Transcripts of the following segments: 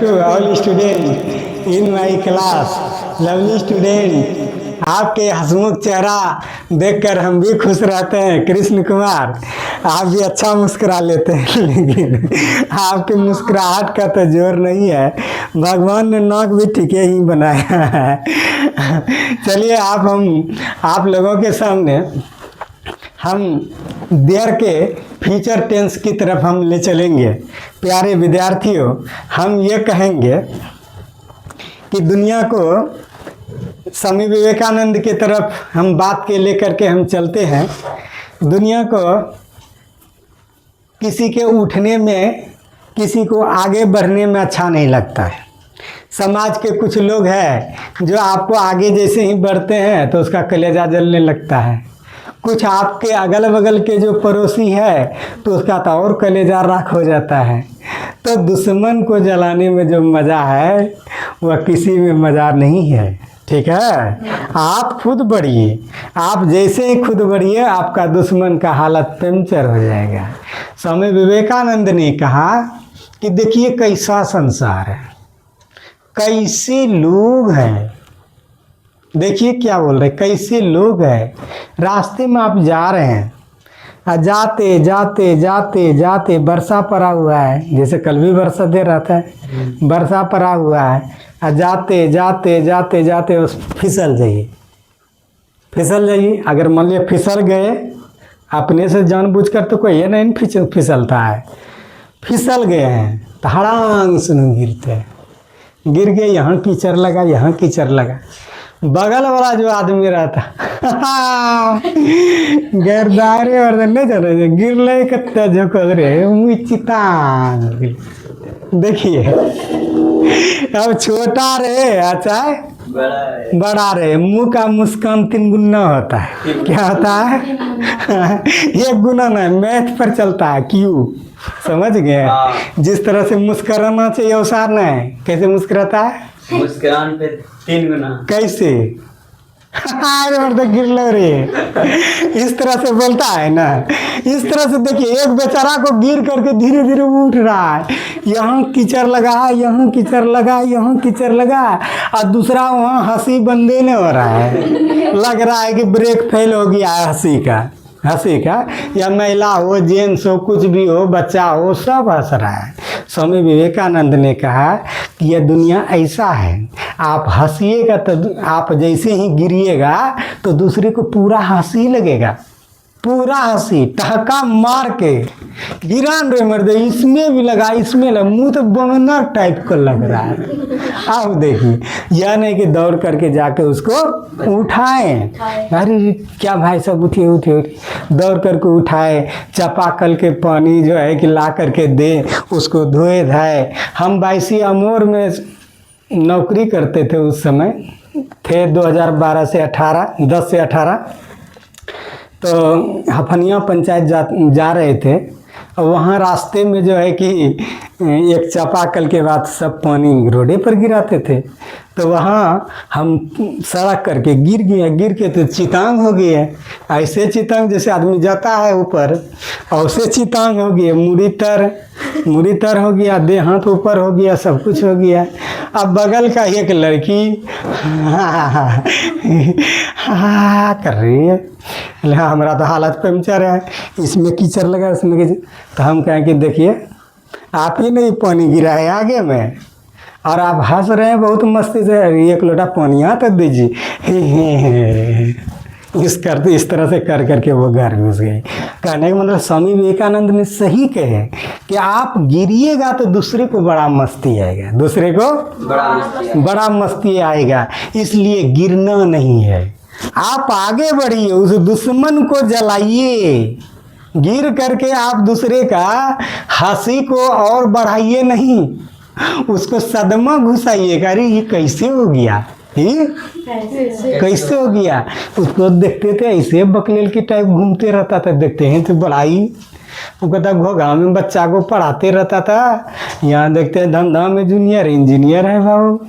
To all student in my class. Lovely student, आपके हंसमुख चेहरा देखकर हम भी खुश रहते हैं। कृष्ण कुमार, आप भी अच्छा मुस्कुरा लेते हैं, लेकिन आपकी मुस्कुराहट का तो जोर नहीं है। भगवान ने नाक भी ठीक ही बनाया है। चलिए आप लोगों के सामने हम देयर के फ्यूचर टेंस की तरफ हम ले चलेंगे। प्यारे विद्यार्थियों, हम ये कहेंगे कि दुनिया को स्वामी विवेकानंद की तरफ हम बात के लेकर के हम चलते हैं। दुनिया को किसी के उठने में, किसी को आगे बढ़ने में अच्छा नहीं लगता है। समाज के कुछ लोग हैं जो आपको आगे जैसे ही बढ़ते हैं तो उसका कलेजा जलने लगता है। कुछ आपके अगल बगल के जो पड़ोसी है तो उसका तो और कलेजा राख हो जाता है। तो दुश्मन को जलाने में जो मज़ा है वह किसी में मज़ा नहीं है। ठीक है, आप खुद बढ़िए। आप जैसे ही खुद बढ़िए, आपका दुश्मन का हालत पंचर हो जाएगा। स्वामी विवेकानंद ने कहा कि देखिए कैसा संसार है, कैसे लोग हैं। देखिए क्या बोल रहे, कैसे लोग हैं। रास्ते में आप जा रहे हैं, जाते जाते जाते जाते वर्षा पड़ा हुआ है, जैसे कल भी वर्षा दे रहा था, वर्षा पड़ा हुआ है, जाते जाते जाते जाते उस फिसल जाइए। अगर मान लिया फिसल गए, अपने से जानबूझकर तो कोई ये नहीं फिसलता है। फिसल गए हैं तो हड़ांग सुन गिरते हैं, गिर गए, यहाँ कीचड़ लगा, यहाँ कीचड़ लगा। बगल वाला जो आदमी रहता गिरदारे और नहीं चले, गिर ले कत्ता झोंक रे चितांग। देखिए अब छोटा रहे अच्छा बड़ा रहे, मुंह का मुस्कान 3 गुना होता है। क्या होता है? 1 गुना नहीं, मैथ पर चलता है। क्यों, समझ गए? जिस तरह से मुस्कुराना चाहिए वैसा नहीं। कैसे मुस्कुराता है? मुस्कुरान पे 3 गुना। कैसे? गिर लो रे, इस तरह से बोलता है ना। इस तरह से देखिए, एक बेचारा को गिर करके धीरे धीरे उठ रहा है, यहाँ कीचड़ लगा, यहाँ कीचड़ लगा, यहाँ कीचड़ लगा, और दूसरा वहाँ हंसी बंदे नहीं हो रहा है। लग रहा है कि ब्रेक फेल हो गया है हंसी का, या महिला हो, जेंट्स हो, कुछ भी हो, बच्चा हो, सब हंस रहा है। स्वामी विवेकानंद ने कहा कि यह दुनिया ऐसा है, आप हंसिएगा तो आप जैसे ही गिरिएगा तो दूसरे को पूरा हंसी लगेगा, पूरा हंसी ठहाका मार के गिरान रे मर्दे, इसमें भी लगा, इसमें लगा, मुँह तो बमनर टाइप का लग रहा है। अब देखिए, यह नहीं कि दौड़ करके जाके उसको उठाएं, अरे क्या भाई सब उठिए, दौड़ करके उठाए, चापाकल के पानी जो है कि ला करके दे, उसको धोए धाए। हम 22 अमोर में नौकरी करते थे, उस समय थे 2012 से 18, 10 से 18। तो हफनिया पंचायत जा रहे थे, और वहाँ रास्ते में जो है कि एक चापाकल के बाद सब पानी रोडे पर गिराते थे। तो वहाँ हम सड़क करके गिर के तो चितांग हो गई है। ऐसे चितांग जैसे आदमी जाता है ऊपर, ऐसे चितांग हो गई, मुड़ी तर हो गया, देह हाथ ऊपर हो गया, सब कुछ हो गया। अब बगल का एक लड़की कर रही है, हमारा तो हालत पंचर है, इसमें कीचड़ लगा, उसमें कीचड़। तो हम कहें कि देखिए, आप ही नहीं पानी गिरा है आगे में, और आप हंस रहे हैं बहुत मस्ती से, 1 लोटा पानी यहाँ तक दीजिए। इस तरह से कर करके वो घर घुस गए। कहने का मतलब स्वामी विवेकानंद ने सही कहे कि आप गिरिएगा तो दूसरे को बड़ा मस्ती आएगा, बड़ा मस्ती आएगा। इसलिए गिरना नहीं है, आप आगे बढ़िए, उस दुश्मन को जलाइए। गिर करके आप दूसरे का हंसी को और बढ़ाइए नहीं, उसको सदमा घुसाइएगा। अरे ये कैसे हो गया, ये कैसे हो गया। उसको देखते थे ऐसे बकलेल की टाइप घूमते रहता था, देखते हैं तो बड़ाई। वो कहता घोगा में बच्चा को पढ़ाते रहता था, यहाँ देखते हैं धंधा में जूनियर इंजीनियर है बाबू।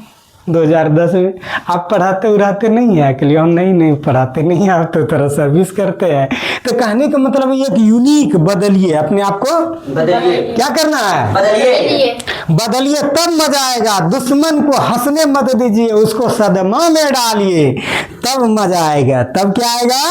2010 में। आप पढ़ाते उड़ाते नहीं है के लिए हम नहीं पढ़ाते नहीं, आप तो तरह सर्विस करते हैं। तो कहने का मतलब ये एक यूनिक बदलिए अपने आप को, बदलिए, क्या करना है, बदलिए, बदलिए तब मजा आएगा। दुश्मन को हंसने मत दीजिए, उसको सदमा में डालिए तब मजा आएगा। तब क्या आएगा,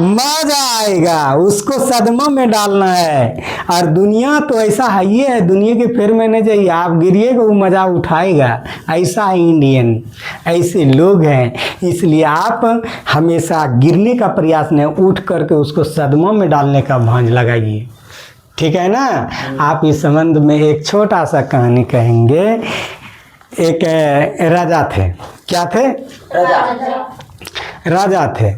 मजा आएगा, उसको सदमा में डालना है। और दुनिया तो ऐसा है, ये है दुनिया के फेर में नहीं जाइए, आप गिरिएगा वो मजा उठाएगा। ऐसा है इंडियन, ऐसे लोग हैं। इसलिए आप हमेशा गिरने का प्रयास नहीं, उठ करके उसको सदमा में डालने का भांज लगाइए, ठीक है ना। आप इस संबंध में एक छोटा सा कहानी कहेंगे। एक राजा थे, क्या थे, राजा थे,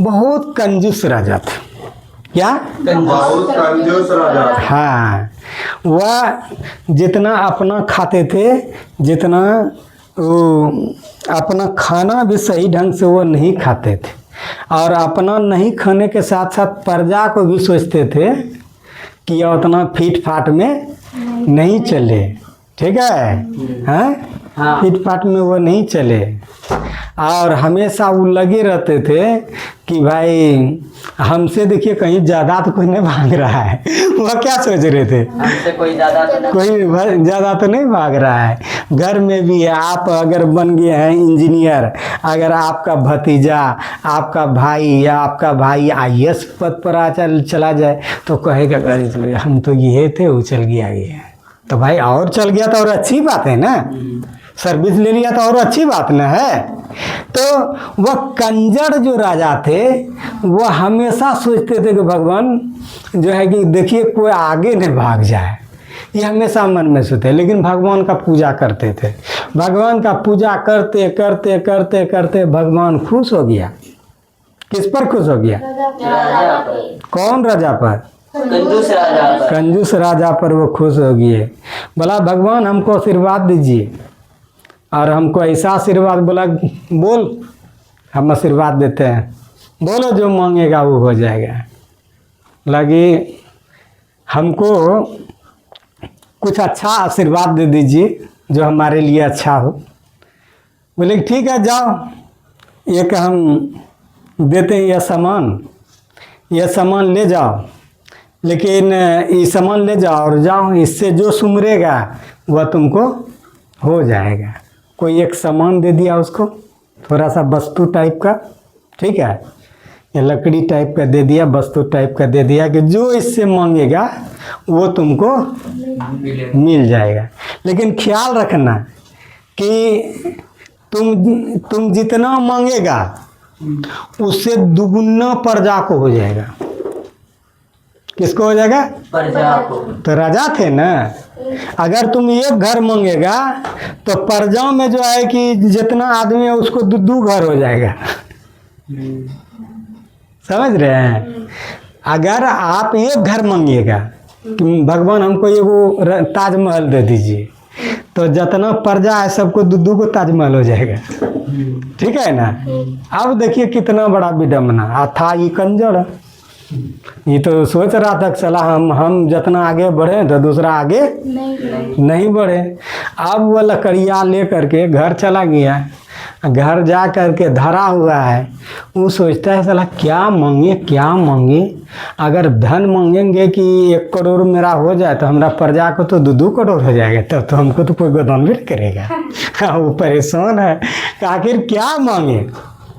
बहुत कंजूस राजा थे। क्या, बहुत कंजूस राजा। हाँ, वह जितना अपना खाते थे, जितना वो अपना खाना भी सही ढंग से वो नहीं खाते थे, और अपना नहीं खाने के साथ साथ प्रजा को भी सोचते थे कि यह उतना फीट फाट में नहीं चले, ठीक है, हैं, हाँ। फीट फाट में वो नहीं चले। और हमेशा वो लगे रहते थे कि भाई हमसे देखिए कहीं ज़्यादा तो कोई नहीं भाग रहा है। वह क्या सोच रहे थे, हमसे कोई ज्यादा तो नहीं। कोई ज़्यादा तो नहीं भाग रहा है। घर में भी है, आप अगर बन गए हैं इंजीनियर, अगर आपका भतीजा, आपका भाई या आपका भाई IAS पद पर चला जाए तो कहेगा अरे हम तो ये थे, वो चल गया ये, तो भाई और चल गया तो और अच्छी बात है ना, सर्विस ले लिया तो और अच्छी बात ना है। तो वह कंजर जो राजा थे वह हमेशा सोचते थे कि भगवान जो है कि देखिए कोई आगे नहीं भाग जाए, ये हमेशा मन में सोचते। लेकिन भगवान का पूजा करते थे, भगवान का पूजा करते करते करते करते भगवान खुश हो गया। किस पर खुश हो गया, राजा पर, कौन राजा पर, कंजूस राजा पर। कंजूस राजा पर वो खुश हो गए। बोला भगवान हमको आशीर्वाद दीजिए, और हमको ऐसा आशीर्वाद, बोला बोल हम आशीर्वाद देते हैं, बोलो जो मांगेगा वो हो जाएगा। लगी हमको कुछ अच्छा आशीर्वाद दे दीजिए जो हमारे लिए अच्छा हो। बोले ठीक है जाओ, एक हम देते हैं यह सामान ले जाओ, लेकिन ये सामान ले जाओ और जाओ, इससे जो सुमरेगा वह तुमको हो जाएगा। कोई एक सामान दे दिया उसको, थोड़ा सा वस्तु टाइप का, ठीक है, या लकड़ी टाइप का दे दिया, वस्तु टाइप का दे दिया कि जो इससे मांगेगा वो तुमको मिल जाएगा। लेकिन ख्याल रखना कि तुम जितना मांगेगा उससे दुगुना प्रजा को हो जाएगा। किसको हो जाएगा, प्रजा को। तो राजा थे ना, अगर तुम एक घर मांगेगा तो प्रजा में जो है कि जितना आदमी है उसको दो घर हो जाएगा। समझ रहे हैं। अगर आप एक घर मांगिएगा कि भगवान हमको एगो ताजमहल दे दीजिए, तो जितना प्रजा है सबको दो को ताजमहल हो जाएगा, ठीक है ना। अब देखिए कितना बड़ा विडम्बना था ये कंजर। ये तो सोच रहा था कि सलाह हम जितना आगे बढ़े तो दूसरा आगे नहीं बढ़े। अब वह लकड़ियाँ ले करके घर चला गया, घर जा करके धरा हुआ है। वो सोचता है साला क्या मांगे। अगर धन मांगेंगे कि 1 करोड़ मेरा हो जाए तो हमरा प्रजा को तो 2 करोड़ हो जाएगा, तब तो हमको तो कोई गोदान भी करेगा। वो परेशान है कि आखिर क्या मांगे।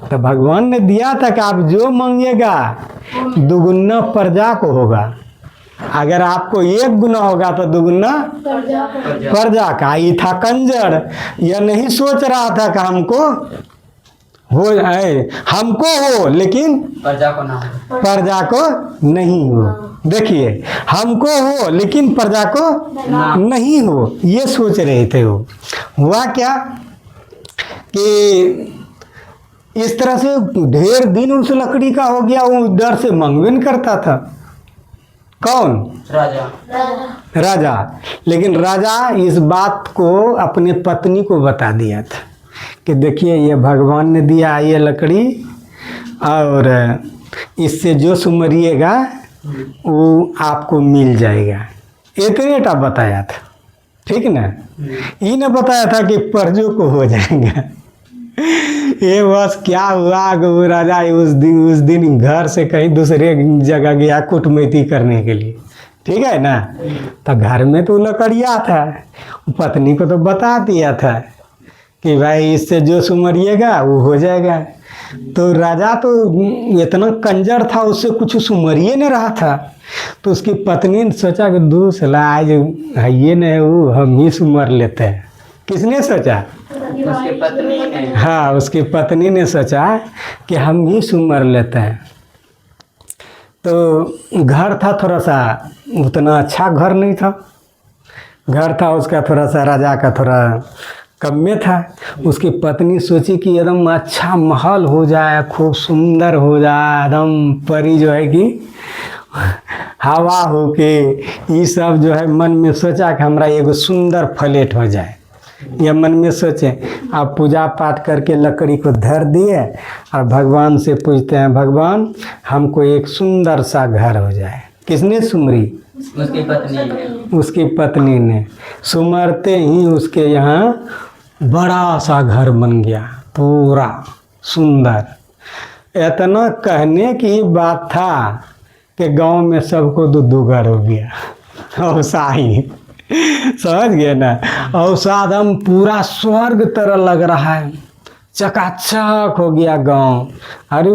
तो भगवान ने दिया था कि आप जो मांगिएगा दुगुना प्रजा को होगा। अगर आपको 1 गुना होगा तो दुगुना प्रजा का। ये था कंजर, यह नहीं सोच रहा था कि हमको हो जाए, हमको हो लेकिन प्रजा को ना हो, प्रजा को नहीं हो। देखिए हमको हो लेकिन प्रजा को नहीं हो, ये सोच रहे थे। वो हुआ क्या कि इस तरह से ढेर दिन उस लकड़ी का हो गया, वो डर से मांगवे नहीं करता था। कौन, राजा। लेकिन राजा इस बात को अपने पत्नी को बता दिया था कि देखिए ये भगवान ने दिया ये लकड़ी, और इससे जो सुमरिएगा वो आपको मिल जाएगा। इतने टा बताया था, ठीक ना। ये न बताया था कि परजों को हो जाएगा। ये बस क्या हुआ कि वो राजा उस दिन घर से कहीं दूसरे जगह गया कुटमैती करने के लिए, ठीक है ना। तो घर में तो लकड़िया था, पत्नी को तो बता दिया था कि भाई इससे जो सुमरिएगा वो हो जाएगा। तो राजा तो इतना कंजर था, उससे कुछ सुमरिए नहीं रहा था। तो उसकी पत्नी ने सोचा कि दूसरा आज है ये नहीं वो हम ही सुमर लेते हैं। किसने सोचा? उसकी पत्नी ने। हाँ, उसकी पत्नी ने सोचा कि हम ही सुमर लेते हैं। तो घर था थोड़ा सा, उतना अच्छा घर नहीं था। घर था उसका थोड़ा सा, राजा का थोड़ा कम में था। उसकी पत्नी सोची कि एकदम अच्छा महल हो जाए, खूब सुंदर हो जाए, एकदम परी जो है कि हवा हो के, ये सब जो है मन में सोचा कि हमारा एगो सुंदर फ्लैट हो जाए। यह मन में सोचे। आप पूजा पाठ करके लकड़ी को धर दिए और भगवान से पूछते हैं, भगवान हमको एक सुंदर सा घर हो जाए। किसने सुमरी? उसकी पत्नी ने। उसकी पत्नी ने। सुमरते ही उसके यहाँ बड़ा सा घर बन गया, पूरा सुंदर। इतना कहने की बात था कि गांव में सबको दो घर हो गया। और शाही समझ गए ना। और सादम पूरा स्वर्ग तरह लग रहा है, चकाचक हो गया गांव। अरे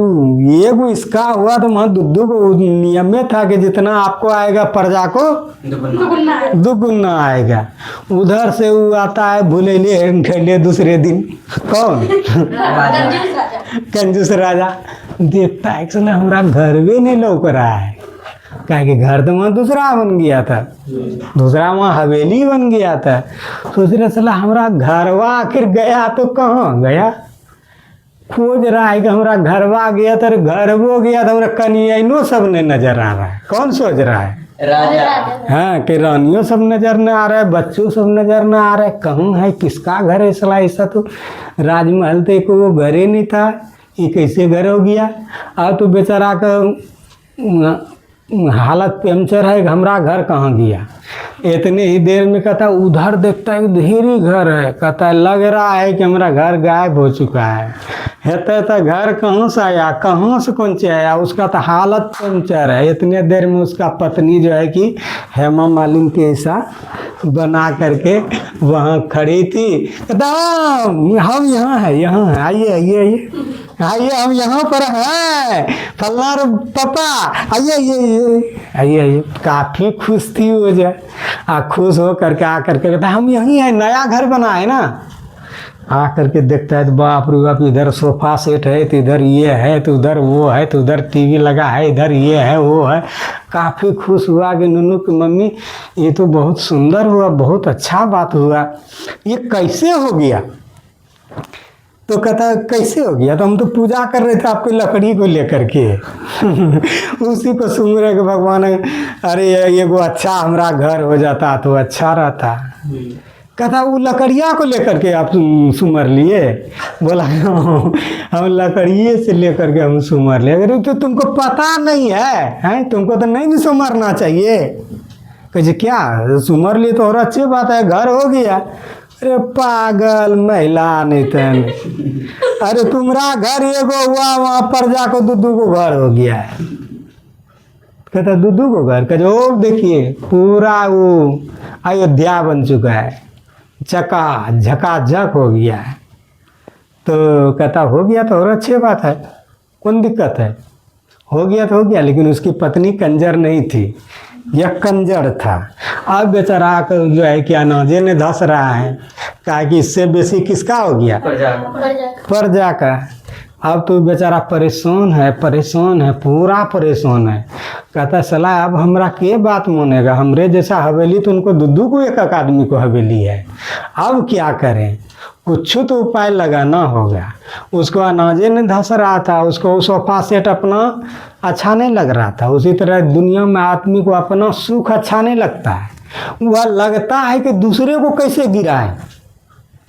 ये को इसका हुआ तो वहाँ दुद्दू को नियम में था कि जितना आपको आएगा प्रजा को दुगुना आएगा। उधर से वो आता है भूलेले खेले दूसरे दिन। कौन? कंजूस राजा। देखता है कि हमारा घर भी नहीं लौक रहा है, क्या कि घर तो वहाँ दूसरा बन गया था, दूसरा वहाँ हवेली बन गया था। सोच रहे चला हमारा घरवा आखिर गया तो कहाँ गया। खोज रहा है कि हमारा घरवा गया तो घरवो गया तो हमारा कनियाइनो सब नहीं नजर आ रहा है। कौन सोच रहा है? राजा। हाँ, कि रानियों सब नजर न आ रहा है, बच्चों सब नजर न आ रहा है। कहाँ है, किसका घर है? सला ऐसा तो राजमहल तो एक वो घर ही नहीं था, ये कैसे घर हो गया। अब तो बेचारा का हालत पंचर है, हमारा घर कहाँ गया। इतने ही देर में कहता उधर देखता है ढेर ही घर है। कहता है लग रहा है कि हमारा घर गायब हो चुका है। हेता तो घर कहाँ से आया, कहाँ से कौन से आया, उसका तो हालत पंचर है। इतने देर में उसका पत्नी जो है कि हेमा मालिनी के ऐसा बना करके वहाँ खड़ी थी। कहता हम यहाँ है, यहाँ है, आइए आइए आइए आइए, हम यहाँ पर हैं, फलना रे पापा, आइए आइए आइए आइए। काफ़ी खुश थी वो जो खुश हो करके आ करके कहता हम यहीं हैं, नया घर बना है ना। आ करके देखता है तो बाप रे बाप, इधर सोफा सेट है तो इधर ये है तो उधर वो है तो उधर टीवी लगा है, इधर ये है वो है। काफ़ी खुश हुआ कि नुनू की मम्मी ये तो बहुत सुंदर हुआ, बहुत अच्छा बात हुआ, ये कैसे हो गया। तो कहता कैसे हो गया, तो हम तो पूजा कर रहे थे आपकी लकड़ी को लेकर के। उसी को सुन रहे कि भगवान अरे ये वो अच्छा हमारा घर हो जाता तो अच्छा रहता। कहता वो लकड़िया को लेकर के आप सुमर लिए। बोला हम लकड़िए से लेकर के हम सुमर लिए। अरे तो तुमको पता नहीं है, तुमको तो नहीं भी सुमरना चाहिए। कहे क्या सुमर लिए तो और अच्छी बात है, घर हो गया। अरे पागल महिला नहीं तन, अरे तुम्हारा घर एगो हुआ, वहाँ पर जाकर दुद्दू को घर हो गया है। कहता दुद्दू को घर, कहते ओ देखिए पूरा वो अयोध्या बन चुका है, झकाझक हो गया है। तो कहता हो गया तो और अच्छी बात है, कौन दिक्कत है, हो गया तो हो गया। लेकिन उसकी पत्नी कंजर नहीं थी, यह कंजर था। अब बेचारा जो है कि अनाजे ने धस रहा है, कहा कि इससे बेसी किसका हो गया, प्रजा का। अब तो बेचारा परेशान है, पूरा परेशान है। कहता सलाह अब हमरा के बात मानेगा, हमरे जैसा हवेली तो उनको दुद्दू को एक आदमी को हवेली है। अब क्या करें, कुछ तो उपाय लगाना होगा। उसको अनाजे ने धस रहा था, उसको सोफा सेट अपना अच्छा नहीं लग रहा था। उसी तरह दुनिया में आदमी को अपना सुख अच्छा नहीं लगता है, वह लगता है कि दूसरे को कैसे गिराए।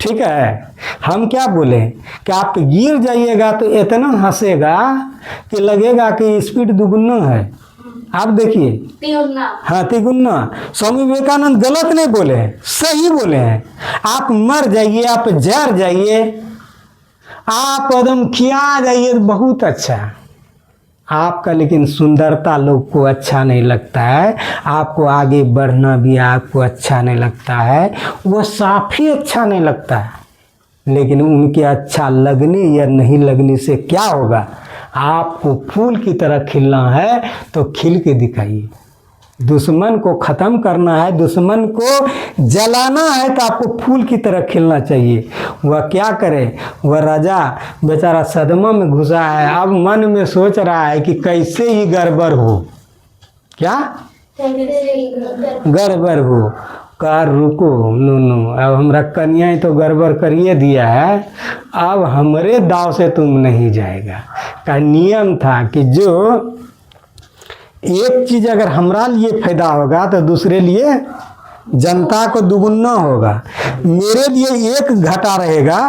ठीक है, हम क्या बोले कि आप गिर जाइएगा तो इतना हंसेगा कि लगेगा कि स्पीड दुगुना है। आप देखिए, तिगुना। हाँ तिगुना। स्वामी विवेकानंद गलत नहीं बोले हैं, सही बोले हैं। आप मर जाइए, आप जर जाइए, आप एकदम खिया जाइए, बहुत अच्छा। आपका लेकिन सुंदरता लोग को अच्छा नहीं लगता है, आपको आगे बढ़ना भी आपको अच्छा नहीं लगता है, वो साफ ही अच्छा नहीं लगता है। लेकिन उनके अच्छा लगने या नहीं लगने से क्या होगा? आपको फूल की तरह खिलना है तो खिल के दिखाइए। दुश्मन को ख़त्म करना है, दुश्मन को जलाना है तो आपको फूल की तरह खिलना चाहिए। वह क्या करे? वह राजा बेचारा सदमा में घुसा है, अब मन में सोच रहा है कि कैसे ही गड़बड़ हो। क्या गड़बड़ हो? कहा रुको, नो, अब हमरा कन्या तो गड़बड़ करिए दिया है, अब हमरे दाव से तुम नहीं जाएगा। का नियम था कि जो एक चीज़ अगर हमरा लिए फायदा होगा तो दूसरे लिए जनता को दुगुना होगा। मेरे लिए एक घाटा रहेगा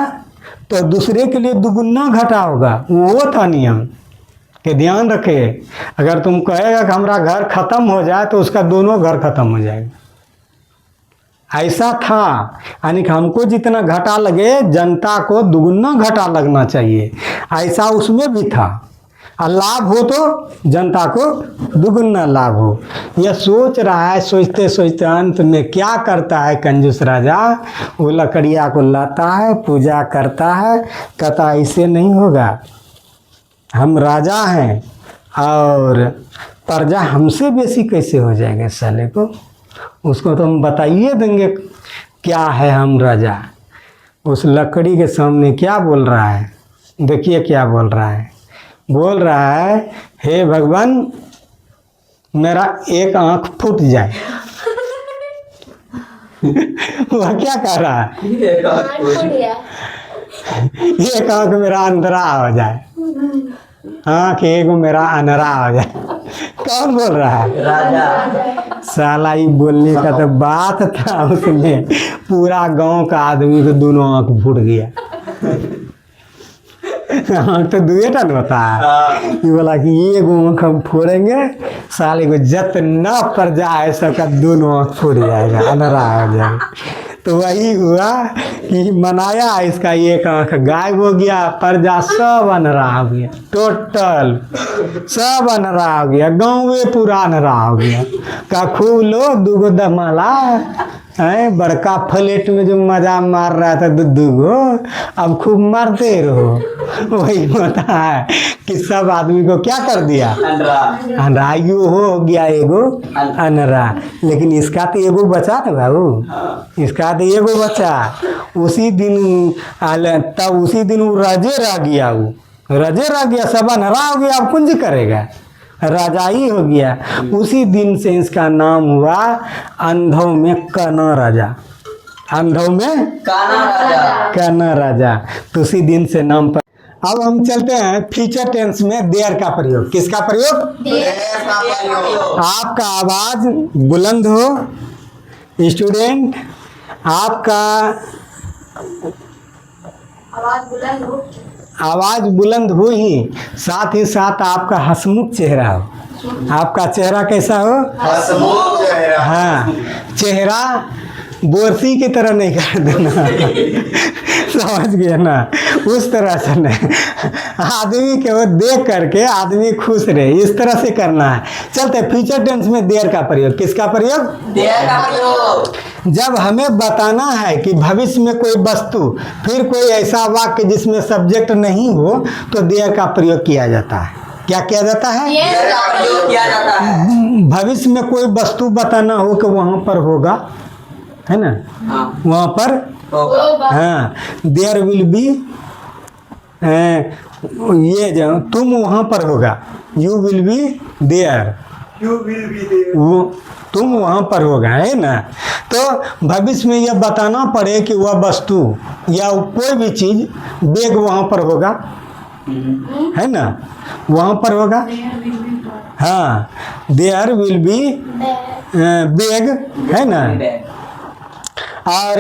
तो दूसरे के लिए दुगुना घाटा होगा। वो था नियम कि ध्यान रखे, अगर तुम कहेगा कि हमारा घर खत्म हो जाए तो उसका दोनों घर खत्म हो जाएगा। ऐसा था, यानी कि हमको जितना घाटा लगे जनता को दुगुना घाटा लगना चाहिए, ऐसा उसमें भी था। और लाभ हो तो जनता को दुगुना लाभ हो। यह सोच रहा है, सोचते सोचते अंत में क्या करता है कंजूस राजा? वो लकड़िया को लाता है, पूजा करता है, कहता ऐसे नहीं होगा, हम राजा हैं और प्रजा हमसे बेसी कैसे हो जाएंगे साले को, उसको तो हम बताइए देंगे क्या है हम राजा। उस लकड़ी के सामने क्या बोल रहा है? देखिए क्या बोल रहा है। बोल रहा है, हे भगवान मेरा एक आंख फूट जाए। वह क्या कह रहा है? एक आंख मेरा अंधरा हो जाए, आंख एक मेरा अनरा हो जाए। कौन बोल रहा है? राजा। साला ही बोलने का तो बात था, उसमें पूरा गांव का आदमी को दोनों आंख फूट गया। आँख तो दुए टन होता है। ये बोला कि ये आँख हम फोड़ेंगे, साले को जितना प्रजा है सबका दोनों आँख फूट जाएगा, अनरा हो जाएगा। तो वही हुआ कि मनाया, इसका एक आँख गायब हो गया, प्रजा सब अनरा हो गया, टोटल सब अनरा हो गया, गाँव में पूरा अनरा हो गया। का खूब लो दूगो दमाला है, बड़का फ्लेट में जो मजा मार रहा था दूगो, अब खूब मारते रहो। वही होता है कि सब आदमी को क्या कर दिया? अनरा। यो हो गया एगो अनरा। लेकिन इसका तो एगो बचा ना बाबू, इसका तो एगो बचा। उसी दिन तब उसी दिन वो रजे रह गया, वो रजे रह गया, सब अनरा हो गया। अब कुंज करेगा, राजा ही हो गया। उसी दिन से इसका नाम हुआ अंधों में काना राजा। अंधों में काना राजा। काना राजा, तो उसी दिन से नाम पर। अब हम चलते हैं फ्यूचर टेंस में देयर का प्रयोग। किसका प्रयोग? आपका आवाज बुलंद हो स्टूडेंट, आपका आवाज बुलंद हो ही, साथ ही साथ आपका हंसमुख चेहरा हो। आपका चेहरा कैसा हो? हंसमुख चेहरा। हाँ, चेहरा बोरसी की तरह नहीं कर देना। समझ गए ना? उस तरह से नहीं, आदमी के वो देख करके आदमी खुश रहे, इस तरह से करना है। चलते फ्यूचर टेंस में देयर का प्रयोग। किसका प्रयोग? देयर का प्रयोग। जब हमें बताना है कि भविष्य में कोई वस्तु, फिर कोई ऐसा वाक्य जिसमें सब्जेक्ट नहीं हो, तो देयर का प्रयोग किया जाता है। क्या किया जाता है? देयर का प्रयोग किया जाता है। भविष्य में कोई वस्तु बताना हो कि वहाँ पर होगा, है ना? हाँ। वहाँ पर होगा। हाँ, देयर विल बी, ये जो तुम वहाँ पर होगा, यू विल बी देयर, वो तुम वहाँ पर होगा, है ना? तो भविष्य में यह बताना पड़े कि वह वस्तु या कोई भी चीज़, बैग वहाँ पर होगा, है ना? वहाँ पर होगा। हाँ, देयर विल बी बैग, है ना? और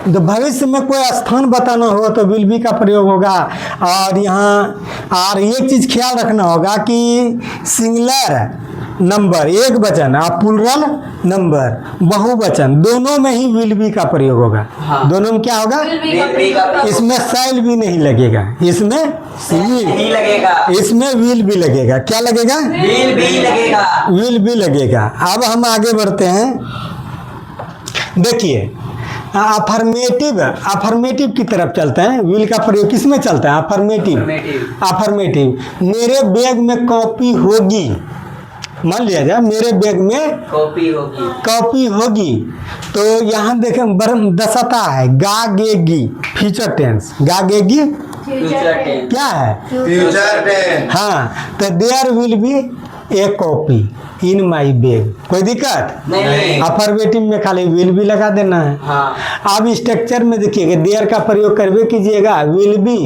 तो भविष्य में कोई स्थान बताना हो तो विल बी का प्रयोग होगा। और यहाँ और एक चीज़ ख्याल रखना होगा कि सिंगुलर नंबर एक वचन और प्लूरल नंबर बहुवचन दोनों में ही विल बी का प्रयोग होगा। हाँ। दोनों में क्या होगा? विल बी का प्रयोग इसमें शैल भी नहीं लगेगा, इसमें नहीं लगेगा, इसमें विल भी लगेगा। क्या लगेगा? विल भी लगेगा। विल भी लगेगा। अब हम आगे बढ़ते हैं। देखिए अफर्मेटिव की तरफ चलते हैं। विल का प्रयोग किस में चलता है? अफर्मेटिव। मेरे बैग में कॉपी होगी, मान लिया जाए मेरे बैग में कॉपी होगी, तो यहाँ देखें दर्शाता है गागेगी, फ्यूचर टेंस। गागेगी क्या है? Future tense. हाँ, तो there will be a copy in my bag. कोई दिक्कत नहीं। अफर्मेटिव में खाली विल भी लगा देना है। हाँ। अब स्ट्रक्चर में देखिएगा देयर का प्रयोग करवे कीजिएगा, विल बी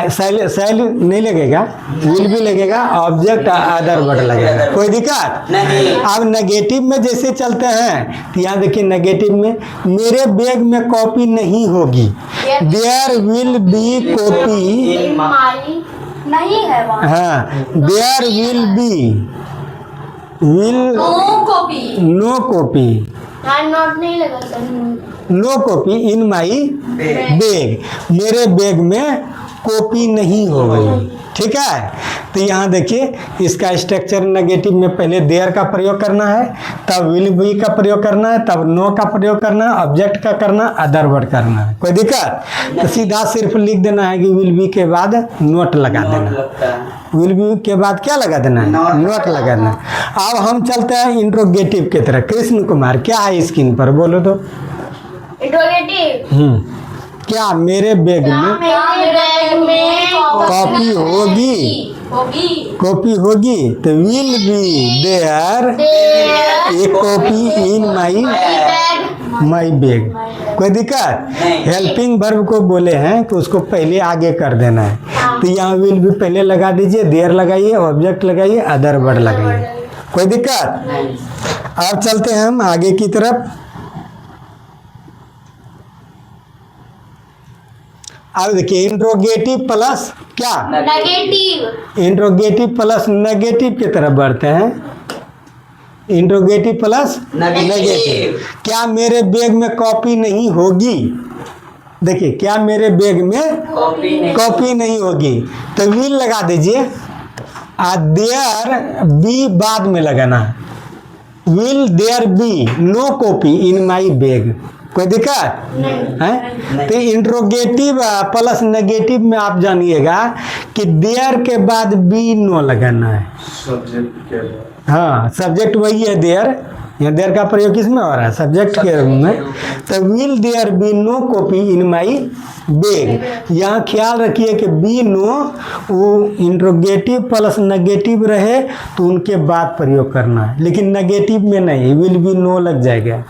शैल नहीं लगेगा, विल भी लगेगा, ऑब्जेक्ट अदर वर्ड लगेगा। कोई दिक्कत नहीं। अब नेगेटिव में जैसे चलते हैं तो यहाँ देखिए नेगेटिव में मेरे बैग में कॉपी नहीं होगी, देयर विल बी कॉपी नहीं है वहाँ। हाँ, there will be no copy not नहीं लगा sir. No copy in my bag. मेरे बैग में कॉपी नहीं होगी। ठीक है, तो यहाँ देखिए इसका स्ट्रक्चर नेगेटिव में पहले देयर का प्रयोग करना है, तब विल बी का प्रयोग करना है, तब नो का प्रयोग करना है, ऑब्जेक्ट का करना, अदर वर्ड करना है। कोई दिक्कत? तो सीधा सिर्फ लिख देना है कि विल बी के बाद नोट लगा देना। विल बी के बाद क्या लगा देना है? नोट लगा देना। अब हम चलते हैं इंट्रोगेटिव की तरह। कृष्ण कुमार क्या है स्क्रीन पर बोलो तो? इंट्रोगेटिव। क्या मेरे बैग में मेरे बैग में कॉपी होगी? कॉपी होगी तो will be there a copy in my bag. कोई दिक्कत? हेल्पिंग वर्ब को बोले हैं कि उसको पहले आगे कर देना है, तो यहाँ विल बी पहले लगा दीजिए, देयर लगाइए, ऑब्जेक्ट लगाइए, अदर वर्ड लगाइए। कोई दिक्कत? अब चलते हैं हम आगे की तरफ। अब देखिए इंट्रोगेटिव प्लस क्या? नेगेटिव। इंट्रोगेटिव प्लस नेगेटिव की तरफ बढ़ते हैं। Interrogative plus negative. क्या मेरे बैग में कॉपी नहीं होगी? देखिए क्या मेरे बैग में कॉपी नहीं होगी, तो विल लगा दीजिए, देयर बी बाद में लगाना। Will there be no copy in my bag. कोई दिक्कत है? तो इंट्रोगेटिव प्लस नेगेटिव में आप जानिएगा कि देयर के बाद बी नो लगाना है। सब्जेक्ट के बाद। हाँ, सब्जेक्ट वही है देयर। यहाँ देयर का प्रयोग किस में हो रहा है? सब्जेक्ट के रूप में। तो will there be no copy in my bag. यहाँ ख्याल रखिए कि बी नो वो इंट्रोगेटिव प्लस नेगेटिव रहे तो उनके बाद प्रयोग करना है, लेकिन नेगेटिव में नहीं, विल बी नो लग जाएगा।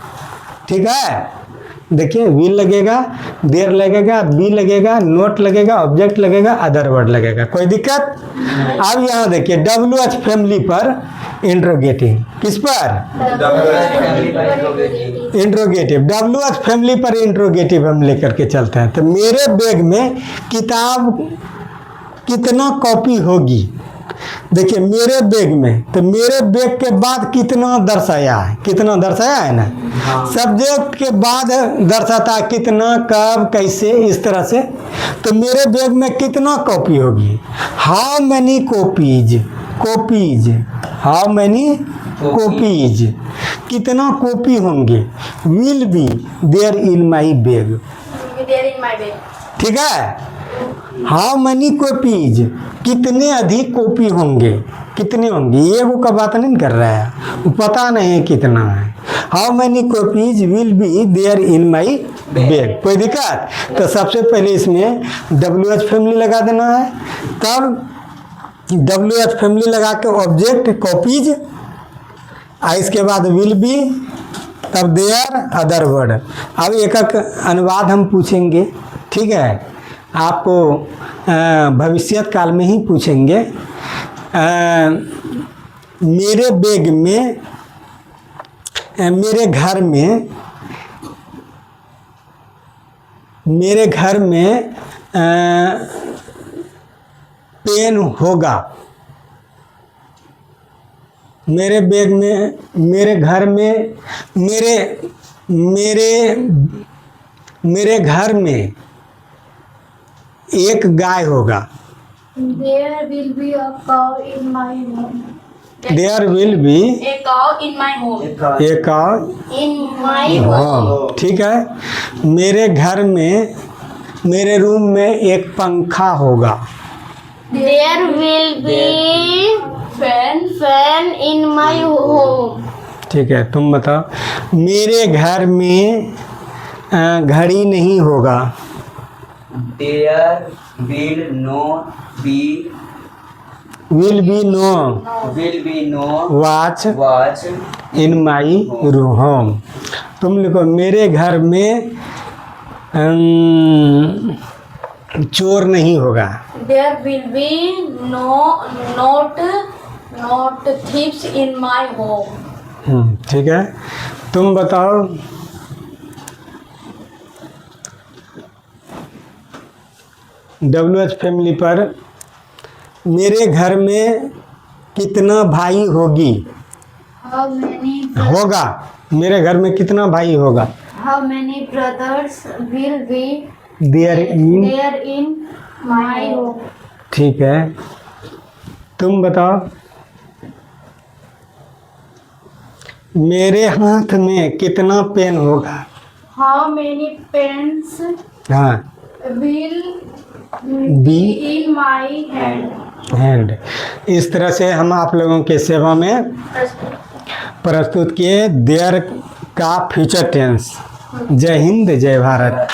ठीक है, देखिए विल लगेगा, देयर लगेगा, बी लगेगा, नोट लगेगा, ऑब्जेक्ट लगेगा, अदर वर्ड लगेगा। कोई दिक्कत? अब यहाँ देखिए WH फैमिली पर इंट्रोगेटिव। किस पर? इंट्रोगेटिव। WH फैमिली पर इंट्रोगेटिव हम लेकर के चलते हैं। तो मेरे बैग में किताब कितना कॉपी होगी? देखिए मेरे बैग में, तो मेरे बैग के बाद कितना दर्शाया है? कितना दर्शाया है ना? सब्जेक्ट के बाद दर्शाता है कितना, कब, कैसे, इस तरह से। तो मेरे बैग में कितना कॉपी होगी? How many copies. How many copies, कितना कॉपी होंगे? Will be there in my bag. ठीक है, हाउ मैनी कॉपीज, कितने अधिक कॉपी होंगे? कितने होंगे? ये वो का बात नहीं कर रहा है, वो पता नहीं है कितना है। How many copies will be there in my bag. कोई दिक्कत? तो सबसे पहले इसमें WH फैमिली लगा देना है, तब WH फैमिली लगा के ऑब्जेक्ट कॉपीज, इसके बाद विल बी, तब देयर, अदर वर्ड। अब एक एक अनुवाद हम पूछेंगे। ठीक है, आपको भविष्य काल में ही पूछेंगे। मेरे बैग में, मेरे घर में मेरे घर में पेन होगा। मेरे बैग में, मेरे घर में, मेरे घर में एक गाय होगा। There will be a cow in my home. There will be A cow in my home. एक In my home. हाँ, ठीक है। मेरे घर में, मेरे रूम में एक पंखा होगा। There will be fan in my home. ठीक है, तुम बताओ। मेरे घर में घड़ी नहीं होगा। There will not be will be no will be no watch watch in my home. तुम लिखो मेरे घर में चोर नहीं होगा। There will be not thieves in my home. ठीक है, तुम बताओ। WH फैमिली पर मेरे घर में कितना भाई होगी? How many होगा, मेरे घर में कितना भाई होगा? how many brothers will be there in. there in my home? ठीक है, तुम बताओ। मेरे हाथ में कितना पेन होगा? How many pens हाँ, will be be in my hand? Hand. इस तरह से हम आप लोगों के सेवा में प्रस्तुत किए देयर का फ्यूचर टेंस। जय हिंद, जय भारत।